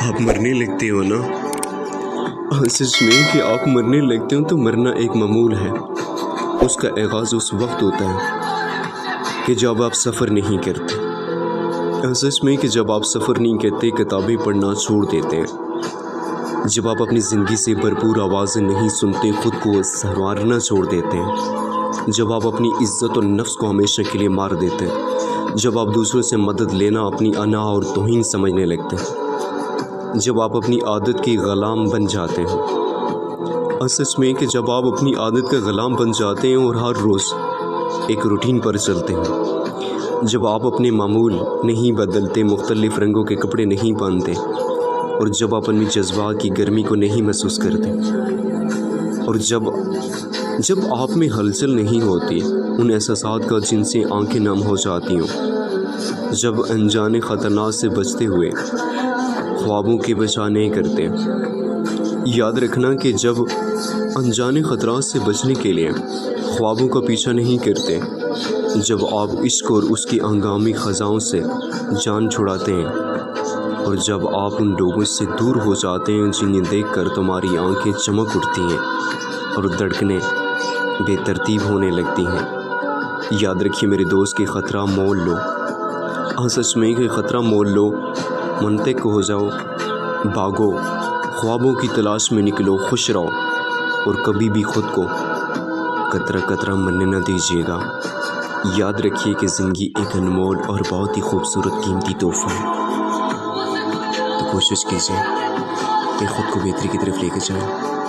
آپ مرنے لگتے ہو نا؟ سچ میں کہ آپ مرنے لگتے ہو تو مرنا ایک معمول ہے۔ اس کا آغاز اس وقت ہوتا ہے کہ جب آپ سفر نہیں کرتے۔ سچ میں کہ جب آپ سفر نہیں کرتے، کتابیں پڑھنا چھوڑ دیتے ہیں، جب آپ اپنی زندگی سے بھرپور آوازیں نہیں سنتے، خود کو سنوارنا چھوڑ دیتے ہیں، جب آپ اپنی عزت اور نفس کو ہمیشہ کے لیے مار دیتے ہیں، جب آپ دوسروں سے مدد لینا اپنی انا اور توہین سمجھنے لگتے ہیں، جب آپ اپنی عادت کے غلام بن جاتے ہیں۔ اور سچ میں کہ جب آپ اپنی عادت کا غلام بن جاتے ہیں اور ہر روز ایک روٹین پر چلتے ہیں، جب آپ اپنے معمول نہیں بدلتے، مختلف رنگوں کے کپڑے نہیں پہنتے، اور جب آپ اپنی جذبات کی گرمی کو نہیں محسوس کرتے، اور جب آپ میں ہلچل نہیں ہوتی ان احساسات کا جن سے آنکھیں نم ہو جاتی ہوں، جب انجانے خطرناک سے بچتے ہوئے خوابوں کے بچا نہیں کرتے۔ یاد رکھنا کہ جب انجانے خطرات سے بچنے کے لیے خوابوں کا پیچھا نہیں کرتے، جب آپ عشق اور اس کی ہنگامی خزاؤں سے جان چھڑاتے ہیں، اور جب آپ ان لوگوں سے دور ہو جاتے ہیں جنہیں دیکھ کر تمہاری آنکھیں چمک اٹھتی ہیں اور دھڑکنیں بے ترتیب ہونے لگتی ہیں، یاد رکھیے میرے دوست کہ خطرہ مول لو۔ سچ میں کہ خطرہ مول لو، منطق ہو جاؤ، بھاگو، خوابوں کی تلاش میں نکلو، خوش رہو، اور کبھی بھی خود کو قطرہ قطرہ مرنے نہ دیجیے گا۔ یاد رکھیے کہ زندگی ایک انمول اور بہت ہی خوبصورت قیمتی تحفہ ہے، تو کوشش کیجیے کہ خود کو بہتری کی طرف لے کے جائیں۔